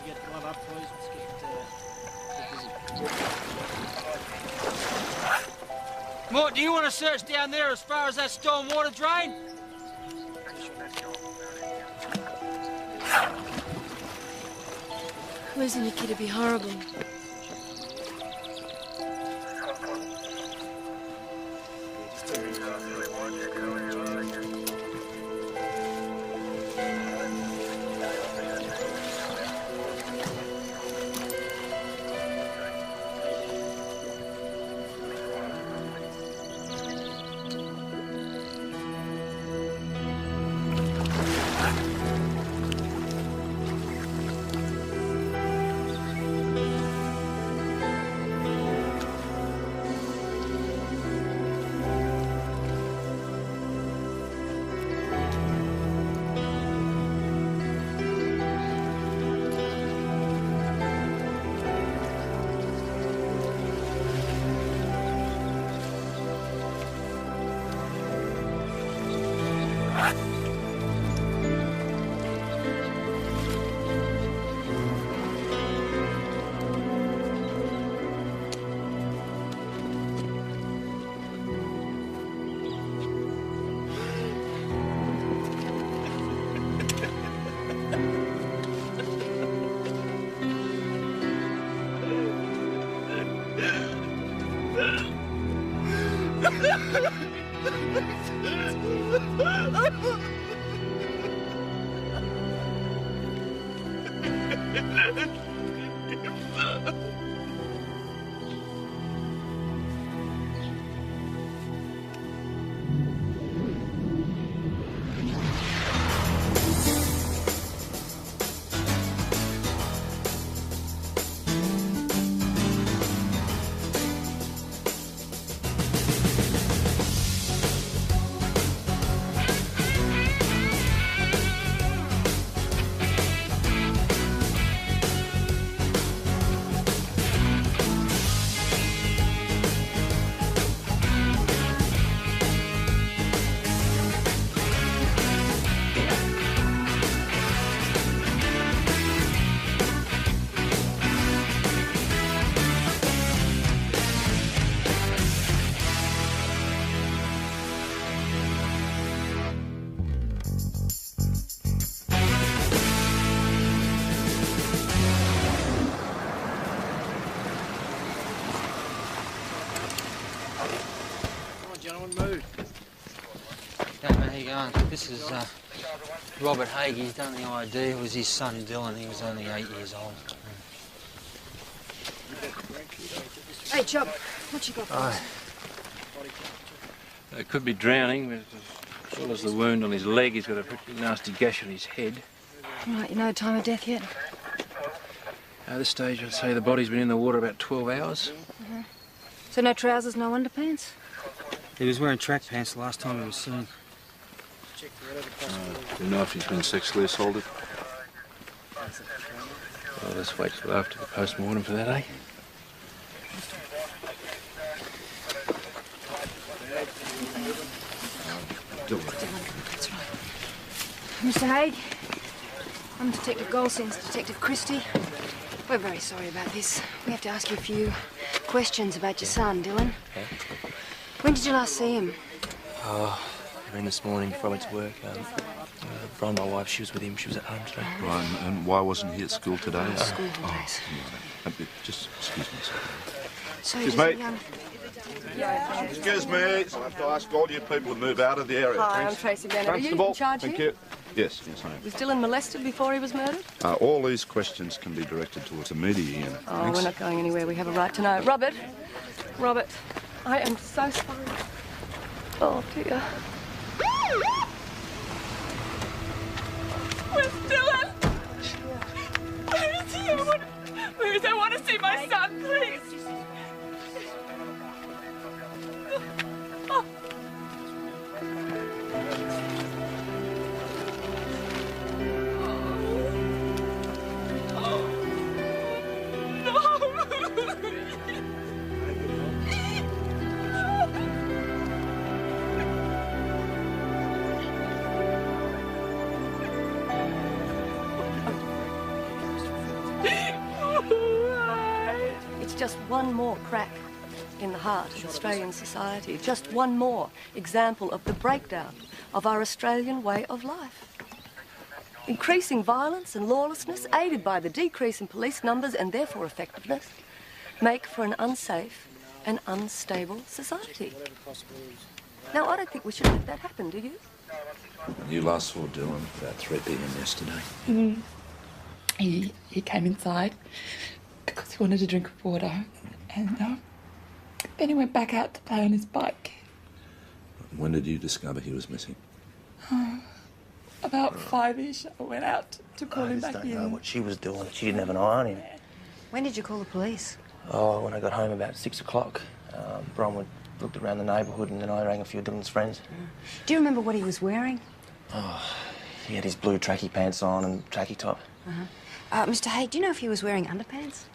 Get one up, please. Let's get Mort, do you want to search down there as far as that storm water drain? Losing your kid would be horrible. This is Robert Haig. He's done the ID. It was his son Dylan. He was only 8 years old. Hey, Chub, what you got for us? It could be drowning, but as well as the wound on his leg, he's got a pretty nasty gash on his head. Right, you know time of death yet? At this stage, I'd say the body's been in the water about 12 hours. So no trousers, no underpants? He was wearing track pants the last time he was seen. Do you know if he's been sexually assaulted? Well, let's wait till after the post-mortem for that, eh? That's right. Mr. Haig, I'm Detective Goldson's Detective Christie. We're very sorry about this. We have to ask you a few questions about your son, Dylan. When did you last see him? I mean, this morning before I went to work. Brian, my wife, she was with him. She was at home today. Right, and why wasn't he at school today? School holidays. Just excuse me, sir. So Excuse me. Excuse me. I have to ask all you people to move out of the area. Hi, I'm Tracy Bennett. Are you in charge thank here? you. Yes, I am. Was Dylan molested before he was murdered? All these questions can be directed towards the media, Ian. Oh, Thanks. we're not going anywhere. We have a right to know. Robert, I am so sorry. Oh, dear. Where's Dylan? Where is he? Where is he? I want to see my son, please. Oh. just one more crack in the heart of Australian society, just one more example of the breakdown of our Australian way of life. Increasing violence and lawlessness, aided by the decrease in police numbers and therefore effectiveness, make for an unsafe and unstable society. Now, I don't think we should let that happen, do you? You last saw Dylan about 3 p.m. yesterday. He came inside because he wanted to drink water, and then he went back out to play on his bike. When did you discover he was missing? About 5-ish, I went out to call him back in. I don't know what she was doing. She didn't have an eye on him. When did you call the police? Oh, when I got home about 6 o'clock. Bronwyn looked around the neighbourhood and then I rang a few of Dylan's friends. Do you remember what he was wearing? Oh, he had his blue tracky pants on and tracky top. Mr. Haig, do you know if he was wearing underpants?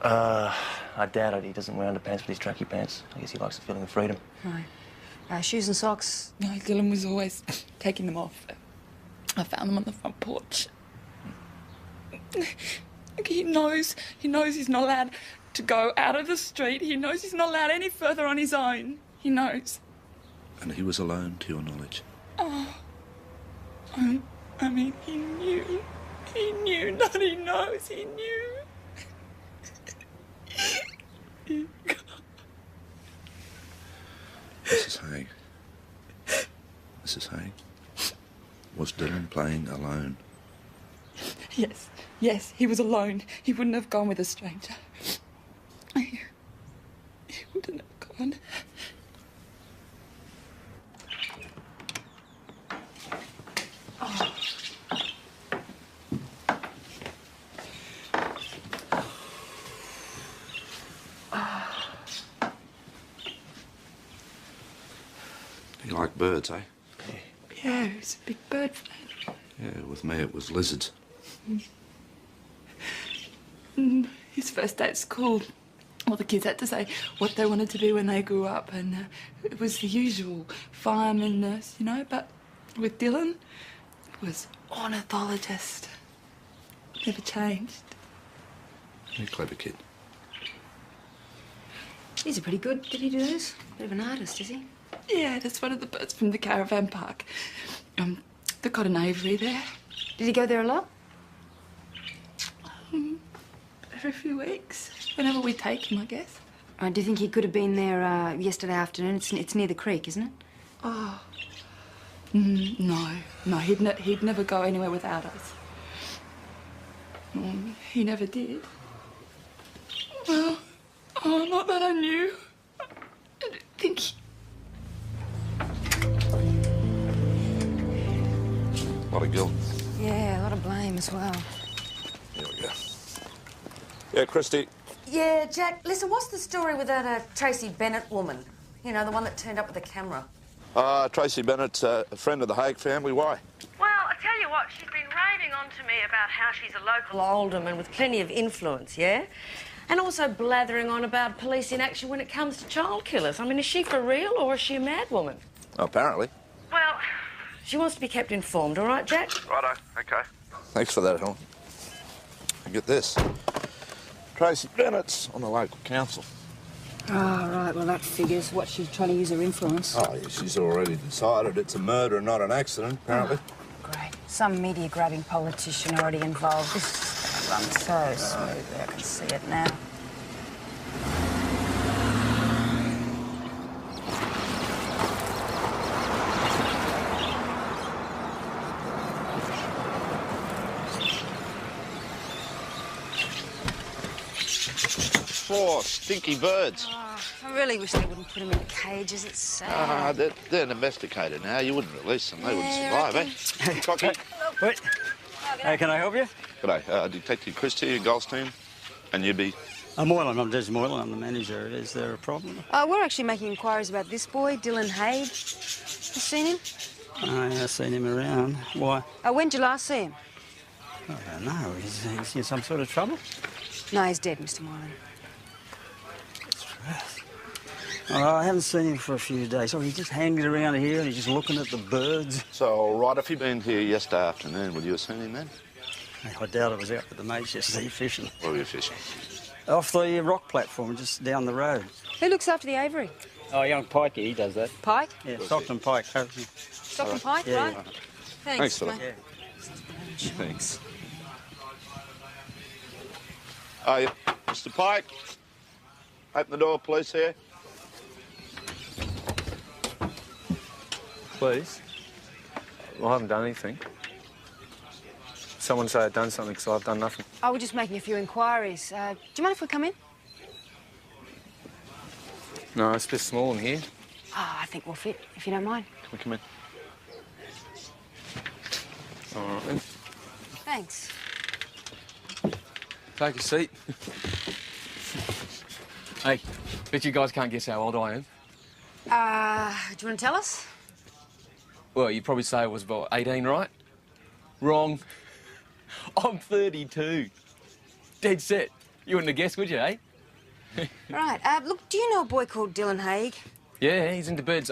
I doubt it. He doesn't wear underpants with his tracky pants. I guess he likes the feeling of freedom. Right. Shoes and socks? No, Dylan was always taking them off. I found them on the front porch. He knows he's not allowed to go out of the street. He knows he's not allowed any further on his own. He knows. And he was alone, to your knowledge? I mean, he knew. He knew, not he knows, he knew. Mrs. Haig. Mrs. Haig. Was Dylan playing alone? Yes, he was alone. He wouldn't have gone with a stranger. He wouldn't have gone. You like birds, eh? Yeah, he was a big bird fan. Yeah, with me it was lizards. His first day at school, all the kids had to say what they wanted to be when they grew up, and it was the usual fireman, nurse, you know, but with Dylan, it was ornithologist. Never changed. You're a clever kid. He's a pretty good, did he do this? Bit of an artist, is he? Yeah, that's one of the birds from the caravan park. They've got an aviary there. Did he go there a lot? Every few weeks, whenever we take him, I guess. Do you think he could have been there yesterday afternoon? It's near the creek, isn't it? Oh, no, he'd never go anywhere without us. He never did. Well, not that I knew. I didn't think he... A lot of guilt. Yeah, a lot of blame as well. Here we go. Yeah, Christy. Yeah, Jack, listen, what's the story with that Tracy Bennett woman? You know, the one that turned up with the camera. Tracy Bennett's a friend of the Haig family. Why? Well, I tell you what, she's been raving on to me about how she's a local alderman with plenty of influence, yeah? And also blathering on about police inaction when it comes to child killers. I mean, is she for real or is she a mad woman? Apparently. Well, she wants to be kept informed, all right, Jack? Righto, okay. Thanks for that, Helen. And get this. Tracy Bennett's on the local council. Oh, right, well, that figures. What, she's trying to use her influence? Oh, yeah, she's already decided it's a murder and not an accident, apparently. Oh, great. Some media-grabbing politician already involved. This is going to run so smoothly, I can see it now. Poor stinky birds. Oh, I really wish they wouldn't put them in cages. It's sad. They're domesticated now. You wouldn't release them. They wouldn't survive, eh? Cocky. Wait. Hey, can I help you? G'day. Detective Christie, Goldstein. And you'd be? Moylan. I'm Des Moylan. I'm the manager. Is there a problem? We're actually making inquiries about this boy, Dylan Haig. You seen him? I've seen him around. Why? When did you last see him? I don't know. Is he in some sort of trouble? No, he's dead, Mr. Moylan. I haven't seen him for a few days. So he's just hanging around here and he's just looking at the birds. So, all right, if he'd been here yesterday afternoon, would you have seen him then? I doubt I was out with the mates yesterday fishing. Where were you fishing? Off the rock platform, just down the road. Who looks after the aviary? Oh, young Pike, he does that. Pike? Yeah, Stockton Pike. Stockton Pike, Yeah, right? yeah. Thanks, Thanks for mate. that. Thanks. Hi, Mr. Pike. Open the door, please, here. Please? Well, I haven't done anything. Someone say I've done something, because I've done nothing. Oh, we're just making a few inquiries. Do you mind if we come in? No, it's a bit small in here. I think we'll fit, if you don't mind. Can we come in? All right, then. Thanks. Take a seat. Hey, bet you guys can't guess how old I am. Do you want to tell us? Well, you'd probably say I was about 18, right? Wrong. I'm 32. Dead set. You wouldn't have guessed, would you, eh? Right. Look, do you know a boy called Dylan Haig? Yeah, he's into birds.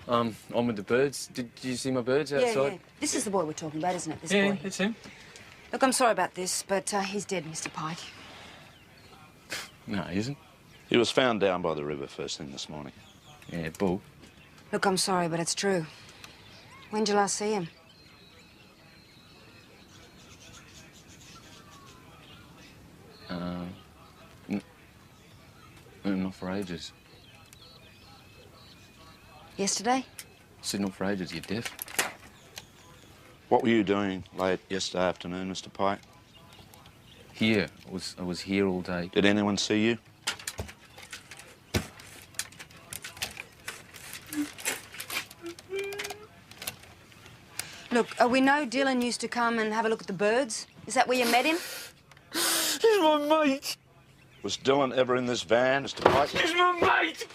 I'm with the birds. Did you see my birds outside? Yeah. This is the boy we're talking about, isn't it? This Yeah, boy. it's him. Look, I'm sorry about this, but he's dead, Mr. Pike. No, he isn't. He was found down by the river first thing this morning. Yeah, bull. Look, I'm sorry, but it's true. When did you last see him? Not for ages. Yesterday? Said not for ages, you're deaf. What were you doing late yesterday afternoon, Mr. Pike? Here. I was here all day. Did anyone see you? Look, we know Dylan used to come and have a look at the birds. Is that where you met him? He's my mate. Was Dylan ever in this van, Mr. Pike? He's my mate.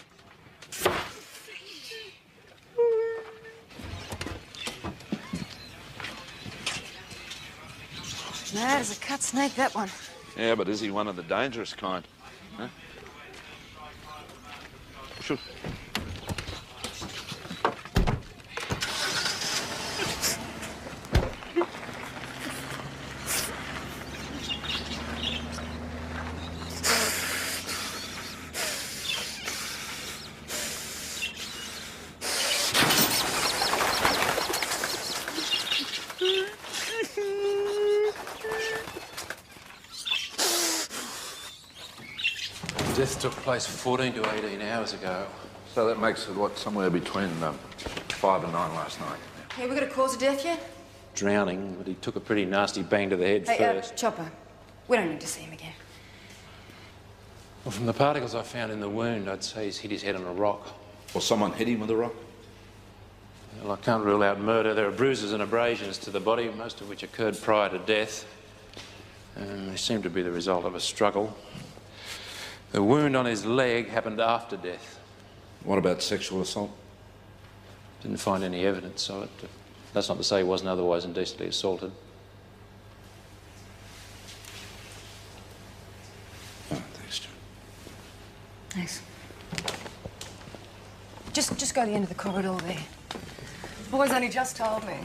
Mad as a cut snake, that one. Yeah, but is he one of the dangerous kind? Huh? Sure. Death took place 14 to 18 hours ago. So that makes it, what, somewhere between 5 and 9 last night? Yeah, we got a cause of death yet? Drowning, but he took a pretty nasty bang to the head Hey, first. Chopper, we don't need to see him again. Well, from the particles I found in the wound, I'd say he's hit his head on a rock. Or someone hit him with a rock? Well, I can't rule out murder. There are bruises and abrasions to the body, most of which occurred prior to death. They seem to be the result of a struggle. The wound on his leg happened after death. What about sexual assault? Didn't find any evidence of it. That's not to say he wasn't otherwise indecently assaulted. Oh, thanks, John. Thanks. Just go to the end of the corridor there. The boys only just told me.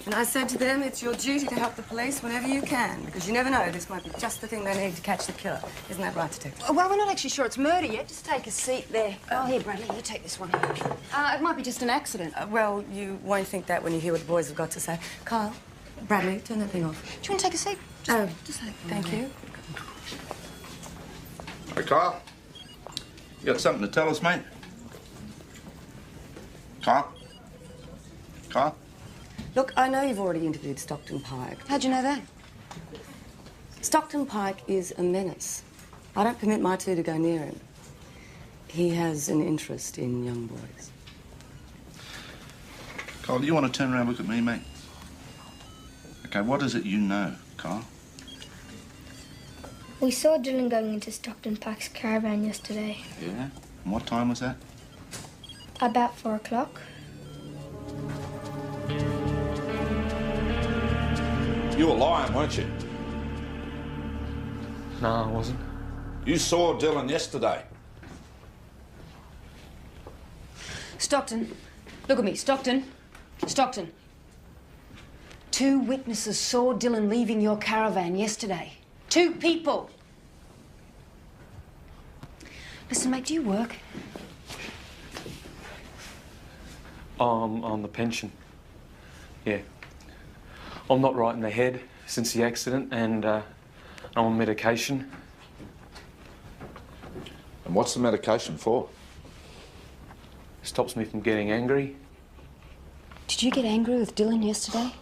And I said to them, it's your duty to help the police whenever you can, because you never know, this might be just the thing they need to catch the killer. Isn't that right, Detective? Well, we're not actually sure it's murder yet. Just take a seat there. Oh, here, Bradley, you take this one. It might be just an accident. Well, you won't think that when you hear what the boys have got to say. Kyle, Bradley, turn that thing off. Do you want to take a seat? Just thank you. Hey, Kyle. You got something to tell us, mate? Kyle? Kyle? Look, I know you've already interviewed Stockton Pike. How'd you know that? Stockton Pike is a menace. I don't permit my two to go near him. He has an interest in young boys. Kyle, do you want to turn around and look at me, mate? Okay, what is it you know, Kyle? We saw Dylan going into Stockton Pike's caravan yesterday. Yeah? And what time was that? About 4 o'clock. You were lying, weren't you? No, I wasn't. You saw Dylan yesterday. Stockton, look at me. Stockton. Stockton. 2 witnesses saw Dylan leaving your caravan yesterday. 2 people. Listen, mate, do you work? I'm on the pension. Yeah. I'm not right in the head since the accident, and I'm on medication. And what's the medication for? Stops me from getting angry. Did you get angry with Dylan yesterday?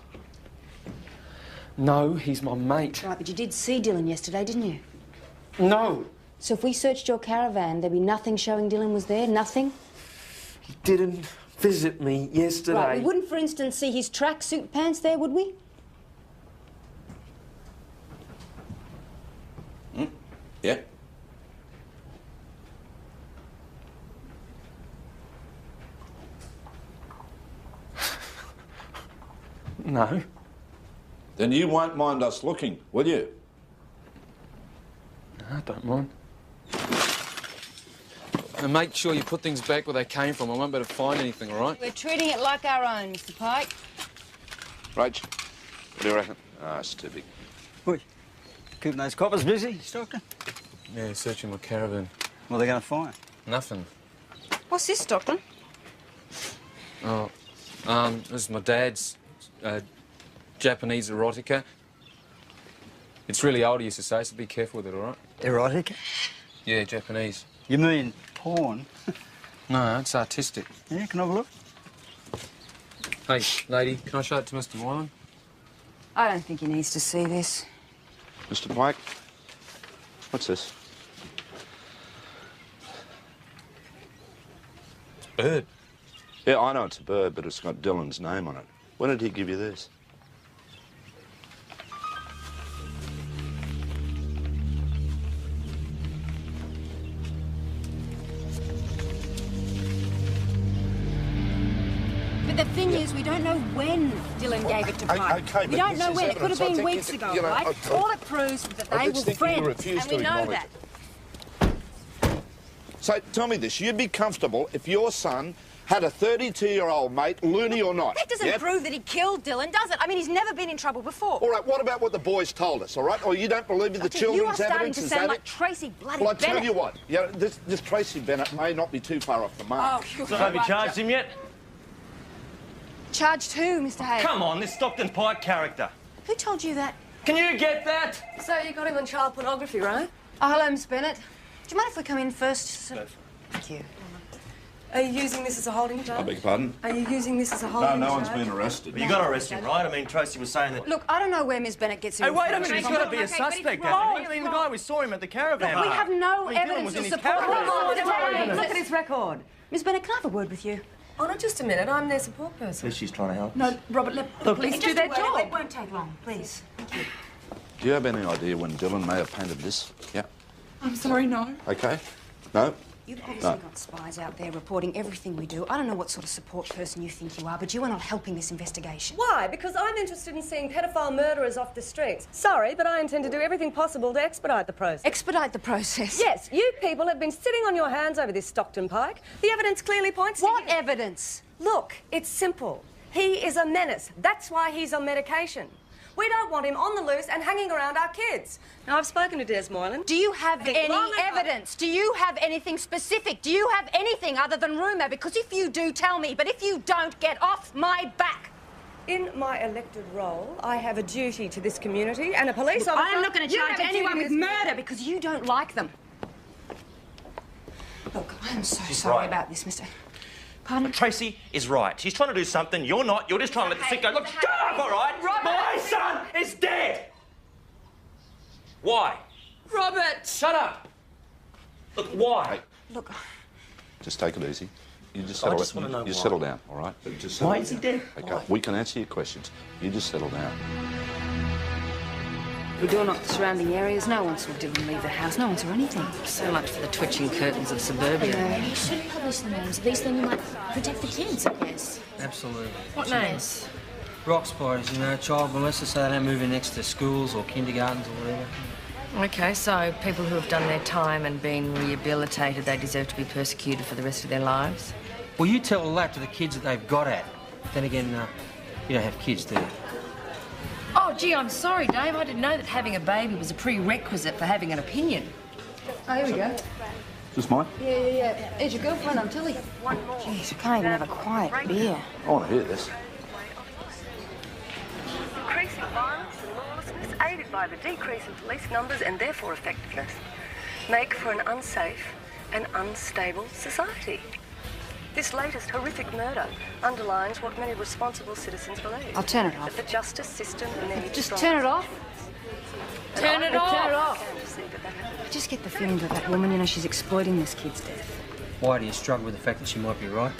No, he's my mate. Right, but you did see Dylan yesterday, didn't you? No. So if we searched your caravan, there'd be nothing showing Dylan was there? Nothing? He didn't visit me yesterday. Right, we wouldn't, for instance, see his tracksuit pants there, would we? Yeah. No. Then you won't mind us looking, will you? No, I don't mind. And make sure you put things back where they came from. I won't be able to find anything, all right? We're treating it like our own, Mr. Pike. Rach, what do you reckon? Ah, it's too big. Oi, keeping those coppers busy, Stockton? Yeah, searching my caravan. What are they going to find? Nothing. What's this, Stockton? Oh, this is my dad's Japanese erotica. It's really old, he used to say, so be careful with it, all right? Erotica? Yeah, Japanese. You mean porn? No, it's artistic. Yeah, can I have a look? Hey, lady, can I show it to Mr. Moylan? I don't think he needs to see this. Mr. Pike, what's this? It's a bird. Yeah, I know it's a bird, but it's got Dylan's name on it. When did he give you this? But the thing is, we don't know when Dylan gave it to Pike. Okay, we but don't know this when. is It could have evidence. been I think weeks you- ago, you know, right? All it proves that they were just think friends, you refuse and we to know acknowledge that. So tell me this, you'd be comfortable if your son had a 32-year-old mate, loony or not? That doesn't Yep. prove that he killed Dylan, does it? I mean, he's never been in trouble before. All right, what about what the boys told us, all right? Or you don't believe in the children's you are starting evidence? to Is sound that like it? Tracy bloody Well, I Bennett. tell you what, this Tracy Bennett may not be too far off the mark. Oh, you're So have you charged him yet? Charged who, Mr. Hay? Come on, this Stockton Pike character. Who told you that? Can you get that? So you got him on child pornography, right? Oh, hello, Miss Bennett. Do you mind if we come in first? Thank you. Are you using this as a holding charge? I beg your pardon? Are you using this as a No, holding charge? no one's been arrested. Well, you got to arrest him, right? I mean, Tracy was saying that... Look, I don't know where Miss Bennett gets her Hey, wait a information minute, he's from. got to be a Okay, but it's suspect, wrong. hasn't he? I mean, the guy we saw him at the caravan Look, we park. have no I mean, Dylan evidence was to in his support caravan. Look at his record. Miss Bennett, can I have a word with you? Oh, no, just a minute. I'm their support person. She's trying to help. No, Robert, let the police do their job. It won't take long, please. Thank you. Do you have any idea when Dylan may have painted this? Yeah. I'm sorry, no. Okay. No? You've obviously got spies out there reporting everything we do. I don't know what sort of support person you think you are, but you are not helping this investigation. Why? Because I'm interested in seeing pedophile murderers off the streets. Sorry, but I intend to do everything possible to expedite the process. Expedite the process? Yes, you people have been sitting on your hands over this Stockton Pike. The evidence clearly points to... What evidence? Look, it's simple. He is a menace. That's why he's on medication. We don't want him on the loose and hanging around our kids. Now, I've spoken to Des Moylan. Do you have any evidence? Do you have anything specific? Do you have anything other than rumour? Because if you do, tell me. But if you don't, get off my back. In my elected role, I have a duty to this community and a police officer... I'm not going to You charge have a anyone duty with to this murder community. because you don't like them. Look, I'm so sorry right. about this, Mr. Pardon? Tracy is right. She's trying to do something. You're not. You're just trying to let the sick go. Look, shut up, all right? My son is dead. Why? Robert! Shut up. Look, why? Look, Just take it easy. You just I settle, just wanna know you why. settle down, all right? Just Why settle is he down. dead? Okay, Why? we can answer your questions. You just settle down. we door knocked the surrounding areas. No one saw Dylan leave the house. No one saw anything. So much for the twitching curtains of suburbia. You shouldn't publish the names. At least then you might protect the kids, I guess. Absolutely. What names? Rock spotters, you know, child molesters, so they don't move in next to schools or kindergartens or whatever. Okay, so people who have done their time and been rehabilitated, they deserve to be persecuted for the rest of their lives? Well, you tell all that to the kids that they've got at. Then again, you don't have kids, do you? Oh, gee, I'm sorry, Dave. I didn't know that having a baby was a prerequisite for having an opinion. Oh, here we go. Just mine? Yeah. There's your girlfriend on telly. Jeez, we can't even have a quiet beer. I want to hear this. Increasing violence and lawlessness, aided by the decrease in police numbers and therefore effectiveness, make for an unsafe and unstable society. This latest horrific murder underlines what many responsible citizens believe. I'll turn it off. That the justice system needs Just turn it off. Turn it off. Turn it off. I just get the feeling that that woman, you know, she's exploiting this kid's death. Why do you struggle with the fact that she might be right?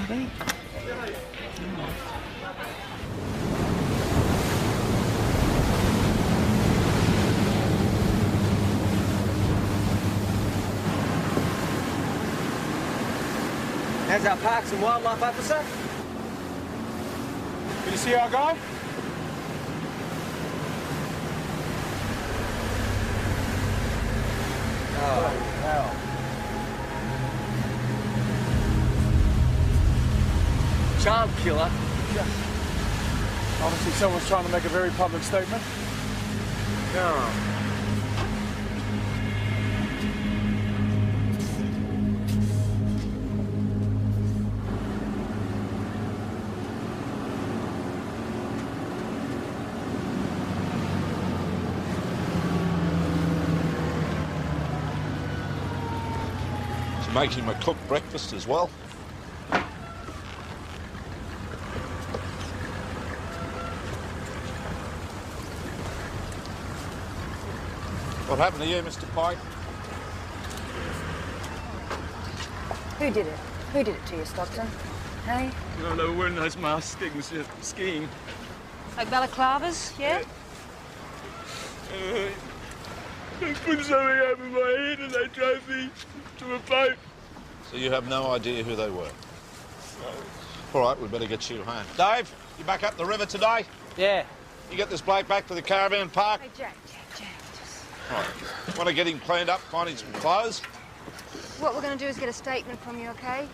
Maybe. How's our Parks and Wildlife officer? Did you see our guy? Oh, hell. Child killer. Yeah. Obviously someone's trying to make a very public statement. No. She makes him a cooked breakfast as well. What happened to you, Mr. Pike? Who did it? Who did it to you, Stockton? Hey? No, they were wearing those mask things skiing. Like balaclavas, yeah? They put something over my head and they drove me to a boat. So you have no idea who they were? All right, we better get you home. Dave, you back up the river today? Yeah. You get this bloke back to the caravan park? Hey, Jack. All right. Want to get him cleaned up, find him some clothes? What we're going to do is get a statement from you, OK?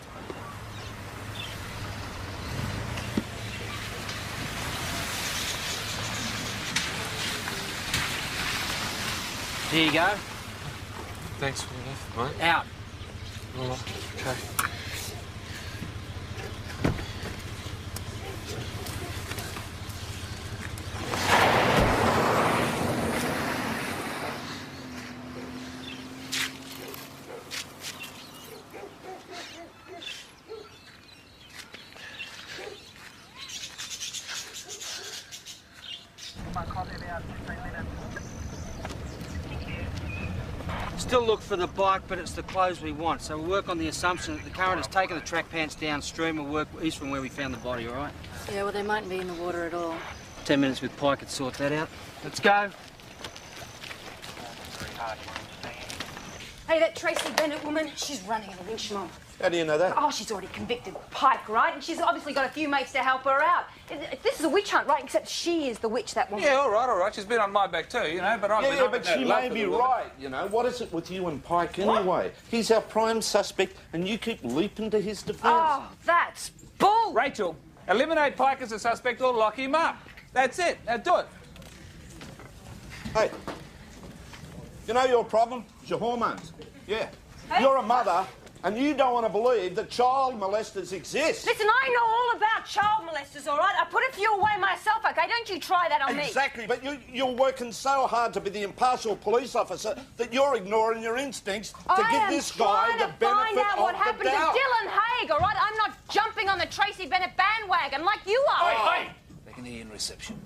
Here you go. Thanks for that, mate. Out. Oh, okay. Still look for the bike, but it's the clothes we want. So we'll work on the assumption that the current has taken the track pants downstream. We'll work east from where we found the body, all right? Yeah, well, they mightn't be in the water at all. 10 minutes with Pike could sort that out. Let's go. Hey, that Tracy Bennett woman, she's running in a lynch mob. How do you know that? Oh, she's already convicted Pike, right? And she's obviously got a few mates to help her out. This is a witch hunt, right? Except she is the witch, that woman. Yeah, all right. She's been on my back too, you know, but I've been but she may be right, you know. What is it with you and Pike anyway? He's our prime suspect and you keep leaping to his defence. Oh, that's bull! Rachel, eliminate Pike as a suspect or lock him up. That's it. Now do it. Hey, you know your problem? It's your hormones. Yeah. Hey. You're a mother and you don't want to believe that child molesters exist. Listen, I know all about child molesters, all right? I put a few away myself, OK? Don't you try that on me. Exactly, but you're working so hard to be the impartial police officer that you're ignoring your instincts to give this guy the benefit of the doubt. I am trying to find out what happened to Dylan Haig, all right? I'm not jumping on the Tracy Bennett bandwagon like you are. Hey! They can hear you in reception.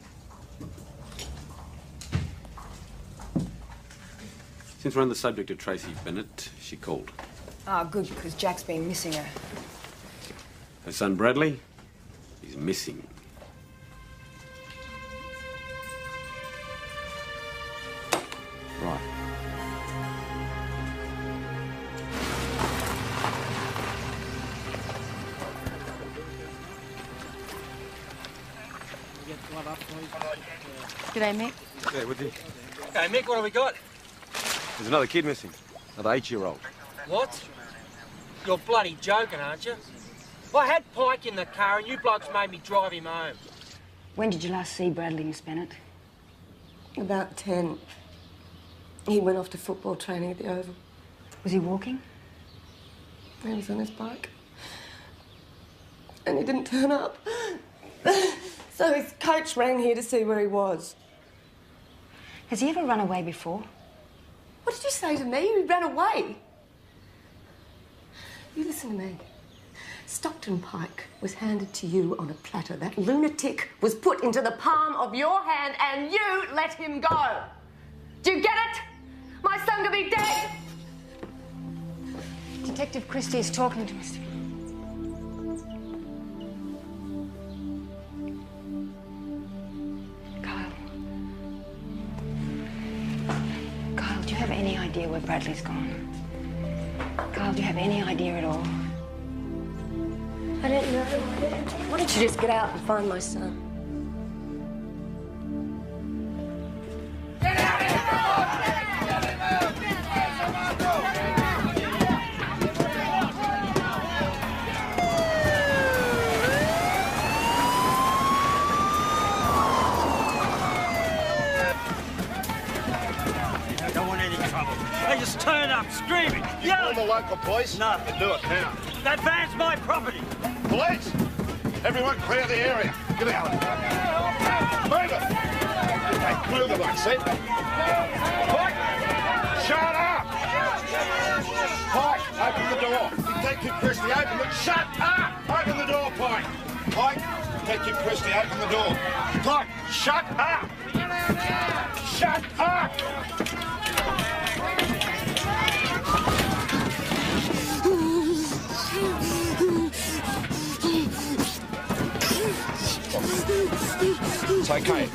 Since we're on the subject of Tracy Bennett, she called. Oh, good, because Jack's been missing her. Her son Bradley, he's missing. Right. G'day, Mick. Yeah, with you. Okay, Mick, what have we got? There's another kid missing. Another 8-year-old. What? You're bloody joking, aren't you? I had Pike in the car and you blokes made me drive him home. When did you last see Bradley, Miss Bennett? About 10. He went off to football training at the Oval. Was he walking? He was on his bike. And he didn't turn up. So his coach rang here to see where he was. Has he ever run away before? What did you say to me? He ran away. You listen to me. Stockton Pike was handed to you on a platter. That lunatic was put into the palm of your hand and you let him go. Do you get it? My son could be dead. Detective Christie is talking to Mr. Kyle. Kyle, do you have any idea where Bradley's gone? Kyle, do you have any idea at all? I didn't know. Why don't you just get out and find my son? I don't want any trouble. They just turn up screaming, yelling. Call the local police? No. You can do it now. That van's my property. Police! Everyone clear the area. Get out. Move it! Okay, move it, I said. Pike! Shut up! Pike, open the door. Detective Christie, open it. Shut up! Open the door, Pike. Pike, Detective Christie, open the door. Pike, shut up! Shut up! It's okay.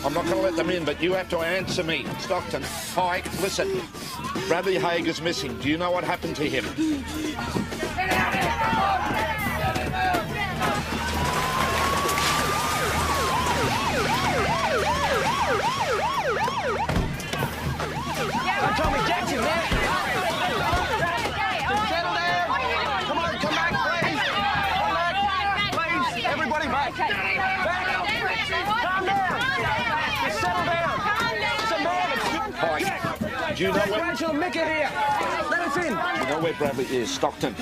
I'm not going to let them in, but you have to answer me. Stockton, Pike, listen. Bradley Haig is missing. Do you know what happened to him? Don't tell me Jackson, man. Settle down. Come on, come back, please. Come back, please. Everybody back. Back. Calm down. Settle down. It's a man. Pike, do you know where... Rachel Mickett here. Let us in. You know where Bradley is, Stockton?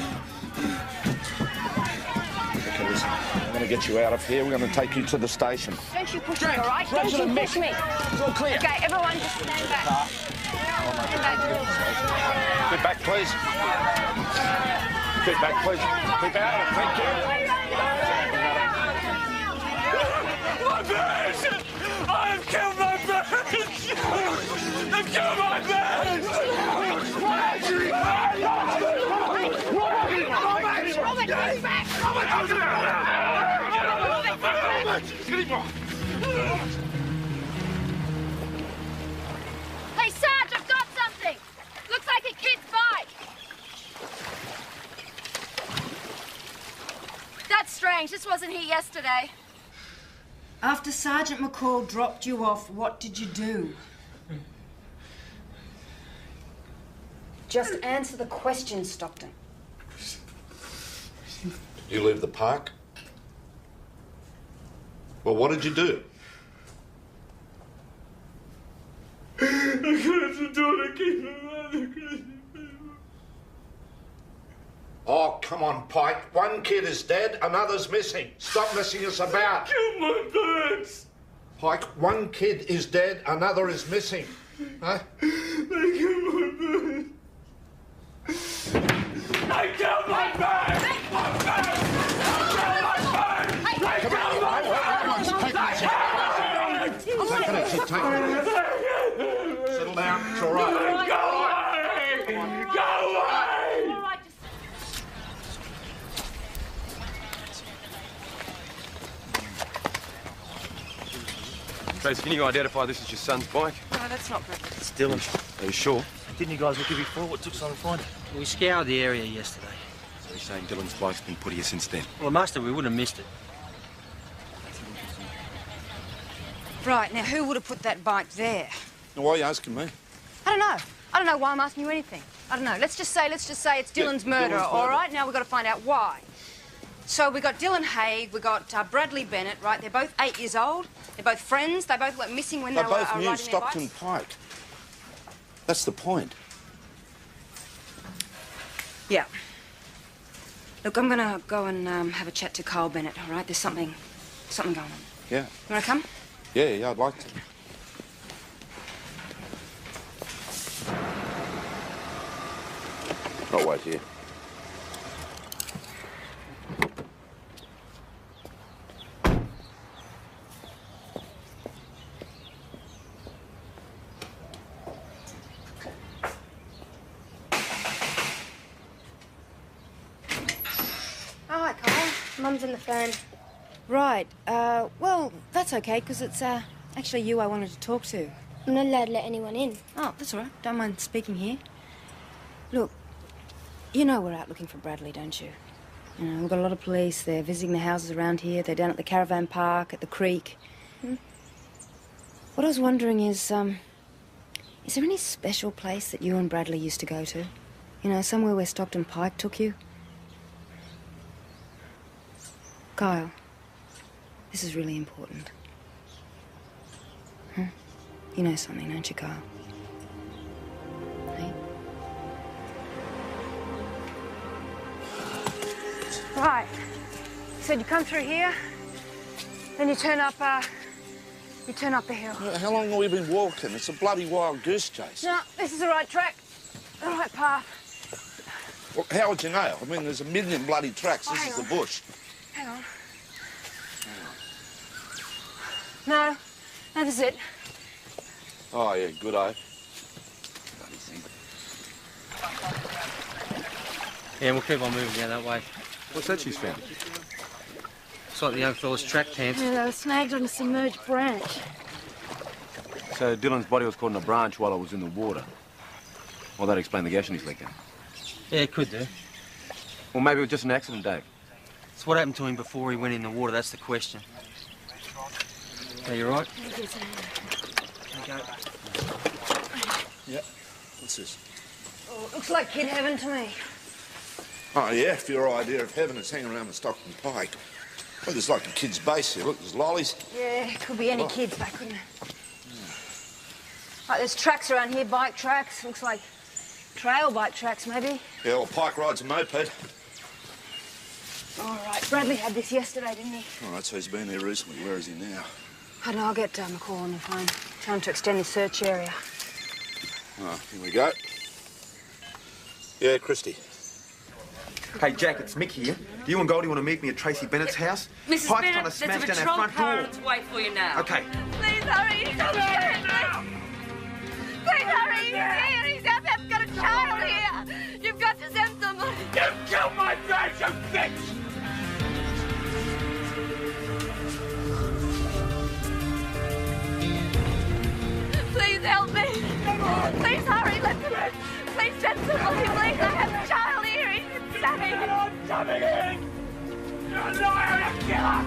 Okay, listen. I'm going to get you out of here. We're going to take you to the station. Don't you push me, all right? Don't you push me. It's all clear. Okay, everyone just stand back. Stand back. Get back, please. Get back, please. Keep out of it. Thank you. My parents! I have killed my parents! I've killed my parents! Hey, Sarge, I've got something. Looks like a kid's bike. That's strange. This wasn't here yesterday. After Sergeant McCall dropped you off, what did you do? Just answer the question, Stockton. Did you leave the park? Well, what did you do? I closed the door to keep him out of the crazy people. Oh, come on, Pike. One kid is dead, another's missing. Stop messing us about. Kill my parents. Pike, one kid is dead, another is missing. Huh? They killed my parents. I killed my parents! My parents! I killed my parents! Take it. Settle down. It's all right. Go away! Go away! Tracy, can you identify this as your son's bike? No, that's not perfect. It's Dylan. Are you sure? Didn't you guys look here before? What took so long to find it? We scoured the area yesterday. So you're saying Dylan's bike's been put here since then? Well, it must have. We wouldn't have missed it. Right, now who would have put that bike there? Why are you asking me? I don't know. I don't know why I'm asking you anything. I don't know. Let's just say it's Dylan's murderer, all right? Now we've got to find out why. So we got Dylan Haig, we got Bradley Bennett, right? They're both 8 years old. They're both friends. They both went missing when they were both riding knew their Stockton bikes. Pike. That's the point. Yeah. Look, I'm gonna go and have a chat to Carl Bennett, all right? There's something going on. Yeah. You wanna come? Yeah, I'd like to. I'll wait here. Oh, hi, Carl. Mum's on the phone. Right. Well, that's okay, because it's actually you I wanted to talk to. I'm not allowed to let anyone in. Oh, that's all right. Don't mind speaking here. Look, you know we're out looking for Bradley, don't you? You know, we've got a lot of police. They're visiting the houses around here. They're down at the caravan park, at the creek. What I was wondering is there any special place that you and Bradley used to go to? You know, somewhere where Stockton Pike took you? Kyle, this is really important. Huh? You know something, don't you, Kyle? Hey? Right. So you come through here, then you turn up the hill. How long have we been walking? It's a bloody wild goose chase. No, this is the right track. The right path. Well, how would you know? I mean, there's a million bloody tracks. This hang is on. the bush. Hang on. No, that is it. Oh, yeah, good eye. Yeah, we'll keep on moving down that way. What's that she's found? It's like the young fella's track pants. Yeah, they were snagged on a submerged branch. So Dylan's body was caught in a branch while it was in the water. Well, that'd explain the gash in his leg then. Yeah, it could do. Or maybe it was just an accident, Dave. It's what happened to him before he went in the water, that's the question. Are you right? Okay. Yeah. What's this? Oh, looks like kid heaven to me. Oh, yeah, if your idea of heaven is hanging around the Stockton Pike. Well, there's like a kid's base here. Look, there's lollies. Yeah, it could be any kids back, couldn't it? Right, there's tracks around here, bike tracks. Looks like trail bike tracks, maybe. Yeah, well, Pike rides a moped. All right, Bradley had this yesterday, didn't he? All right, so he's been here recently. Where is he now? I don't know, I'll get McCall on the phone. Tell him to extend the search area. Oh, here we go. Yeah, Christy. Hey, Jack, it's Mick here. Do you and Goldie want to meet me at Tracy Bennett's house? Mrs. Pike's Bennett, trying to there's smash a down patrol our car front on door. its way for you now. Okay. Please hurry, he's here. Please hurry, he's here. He's out there, got a child here. You've got to send somebody. You killed my dad, you bitch! Please help me. Please hurry, let's please send somebody, please. I have a child here. He's insane. I'm coming in! You're a liar and a killer!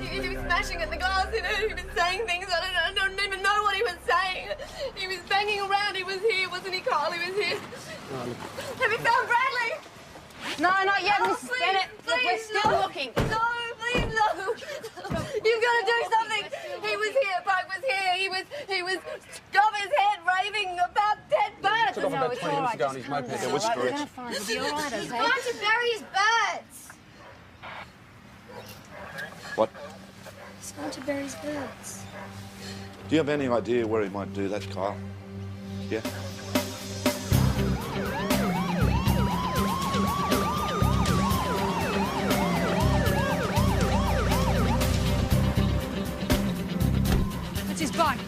He was smashing at the glass, you know, he was saying things, I don't even know what he was saying. He was banging around, he was here, wasn't he, Carl? He was here. Have you found Bradley? No, not yet, Oh, Mrs. please, Bennett. Look, we're please, still no. looking. No, please, no. You've got to do something. He was here, Pike was here. He was off his head raving about dead birds. Took off about 20 minutes ago on his moped. We're gonna find him. He'll be all right, He's okay? gone to bury his birds. What? He's gone to bury his birds. Do you have any idea where he might do that, Kyle? Yeah? That's his bike.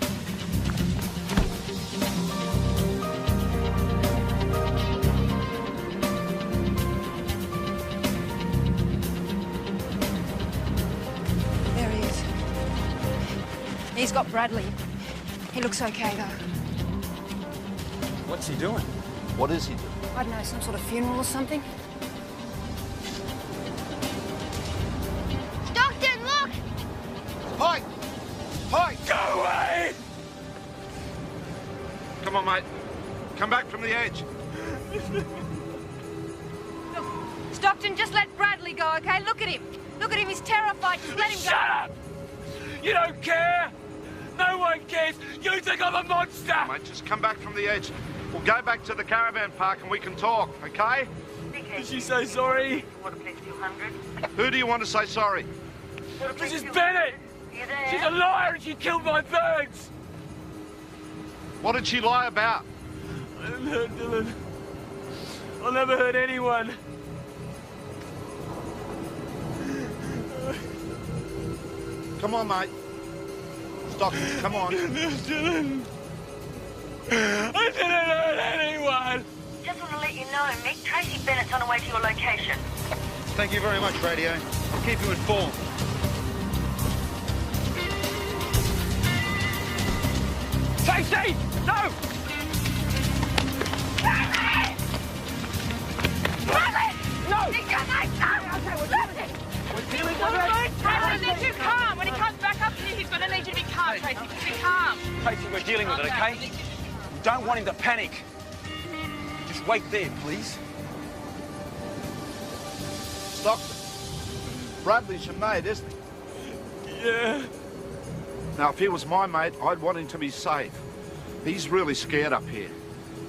There he is. He's got Bradley. He looks okay, though. What's he doing? What is he doing? I don't know, some sort of funeral or something? Stockton, look! Pike! Pike! Go away! Come on, mate. Come back from the edge. Look, Stockton, just let Bradley go, okay? Look at him. Look at him, he's terrified. Just let him go. Shut up! You don't care! No one cares. You think I'm a monster. Mate, just come back from the edge. We'll go back to the caravan park and we can talk, okay? Did she say sorry? Who do you want to say sorry? Mrs. Bennett. She's a liar and she killed my birds. What did she lie about? I didn't hurt Dylan. I never hurt anyone. Come on, mate. Stop it. Come on. Dylan. I didn't hurt anyone. Just want to let you know, Mick, Tracy Bennett's on her way to your location. Thank you very much, Radio. I'll keep you informed. Tracy! No! Bradley! Bradley! No! It's your mate! No! Okay, we're doing it! We're dealing with it! Tracy, need you calm. When he comes back up here, he's going to need you to be calm, Tracy. Just be calm. Tracy, we're dealing with it, okay? We don't want him to panic. Just wait there, please. Stockton. Bradley's your mate, isn't he? Yeah. Now, if he was my mate, I'd want him to be safe. He's really scared up here.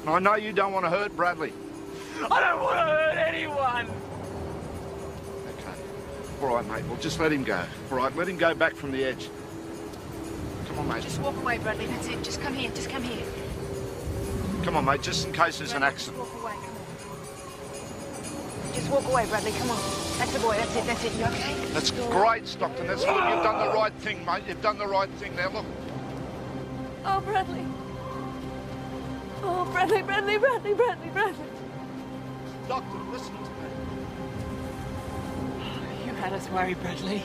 And I know you don't want to hurt Bradley. I don't want to hurt anyone. Okay. All right, mate. Well, just let him go. All right, let him go back from the edge. Come on, mate. Just walk away, Bradley. That's it. Just come here. Just come here. Come on, mate, just in case there's an accident. Just walk away. Come on. Just walk away, Bradley. Come on. That's the boy. That's it. That's it. You okay? That's great, Stockton. That's good. You've done the right thing, mate. You've done the right thing. Now, look. Oh, Bradley. Oh, Bradley, Bradley, Bradley, Bradley, Bradley. Stockton, listen to me. You had us worried, Bradley.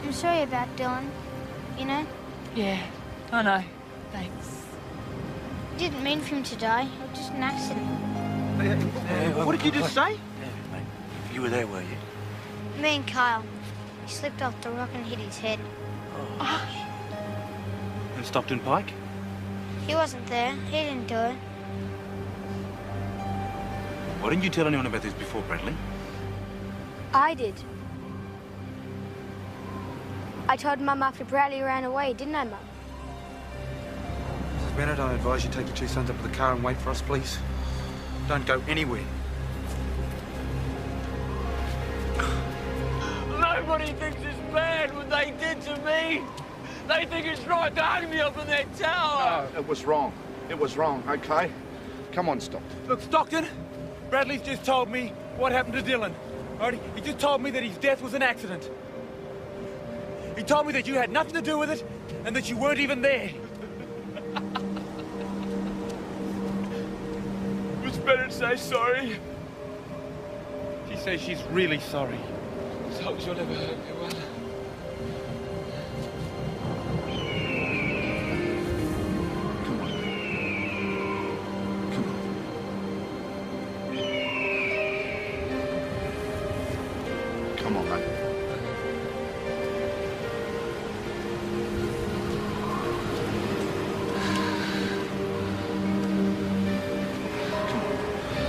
I'm sorry about Dylan, you know? Yeah, I know. Thanks. Didn't mean for him to die. It was just an accident. What did you just say? You were there, were you? Me and Kyle. He slipped off the rock and hit his head. And Stockton Pike? He wasn't there. He didn't do it. Why didn't you tell anyone about this before, Bradley? I did. I told Mum after Bradley ran away, didn't I, Mum? Mrs. Bennett, I advise you take your two sons up to the car and wait for us, please. Don't go anywhere. Nobody thinks it's bad what they did to me. They think it's right to hang me up in that tower. No, it was wrong. It was wrong, okay? Come on, Stockton. Look, Stockton, Bradley's just told me what happened to Dylan. Alright? He just told me that his death was an accident. He told me that you had nothing to do with it and that you weren't even there. Miss Bennett say sorry. She says she's really sorry. So hope she'll never hurt me, well. Come on, mate.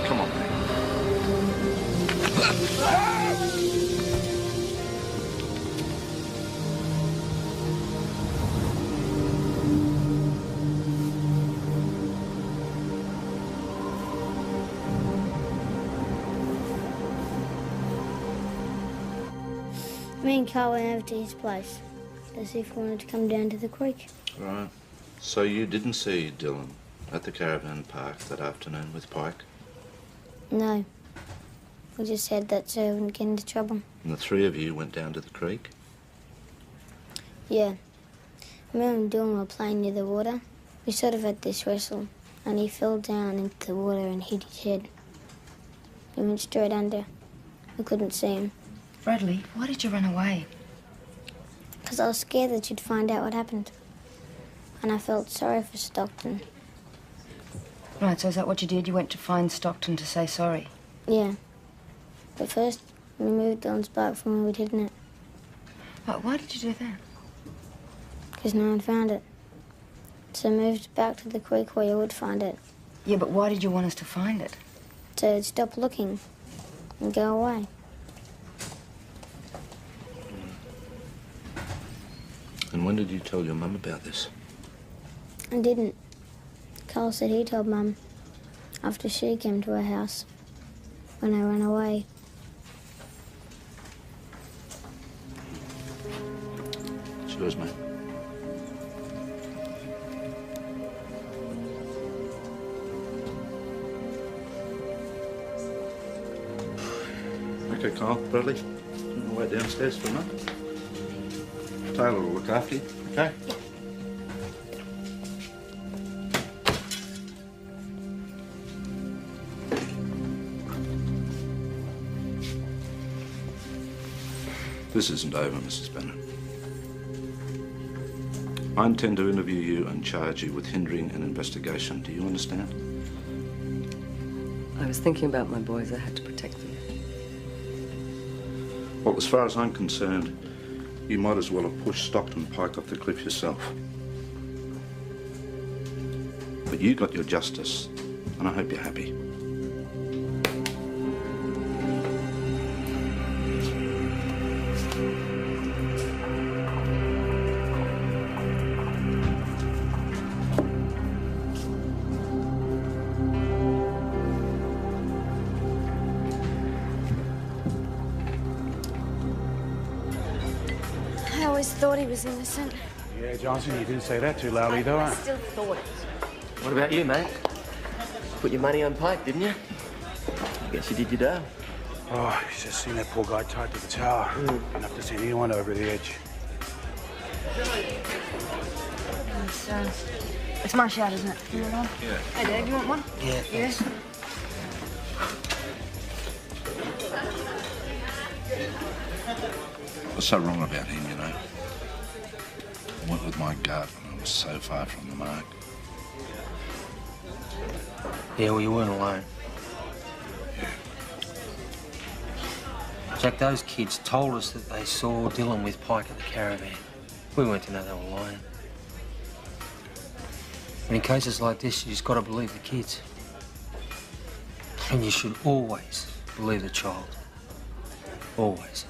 Come on, mate. Me and Carl went over to his place to see if he wanted to come down to the creek. Right. So you didn't see Dylan at the caravan park that afternoon with Pike? No. We just said that so he wouldn't get into trouble. And the three of you went down to the creek? Yeah. Me and Dylan were playing near the water. We sort of had this wrestle, and he fell down into the water and hit his head. He went straight under. We couldn't see him. Bradley, why did you run away? Because I was scared that you'd find out what happened. And I felt sorry for Stockton. Right, so is that what you did? You went to find Stockton to say sorry? Yeah. But first, we moved Dylan's bike from where we'd hidden it. But why did you do that? Because no one found it. So we moved back to the creek where you would find it. Yeah, but why did you want us to find it? So it'd stop looking and go away. And when did you tell your mum about this? I didn't. Carl said he told Mum after she came to our house when I ran away. It's yours, mate. Okay, Carl, Bradley, on the way downstairs for a minute. Taylor will look after you, okay? This isn't over, Mrs. Bennett. I intend to interview you and charge you with hindering an investigation. Do you understand? I was thinking about my boys. I had to protect them. Well, as far as I'm concerned, you might as well have pushed Stockton Pike off the cliff yourself. But you got your justice, and I hope you're happy. I always thought he was innocent. Yeah, Johnson, you didn't say that too loudly, though. I still thought it. What about you, mate? Put your money on Pike, didn't you? I guess you did your dough. Oh, he's just seen that poor guy tied to the tower. Enough to send anyone over the edge. It's my shot, isn't it? You want one? Yeah. Hey, Dave, you want one? Yeah. Yes. What's so wrong about him, you know? I went with my gut and I was so far from the mark. Yeah, well, you weren't alone. Jack, those kids told us that they saw Dylan with Pike at the caravan. We weren't to know they were lying. And in cases like this, you just got to believe the kids. And you should always believe the child. Always.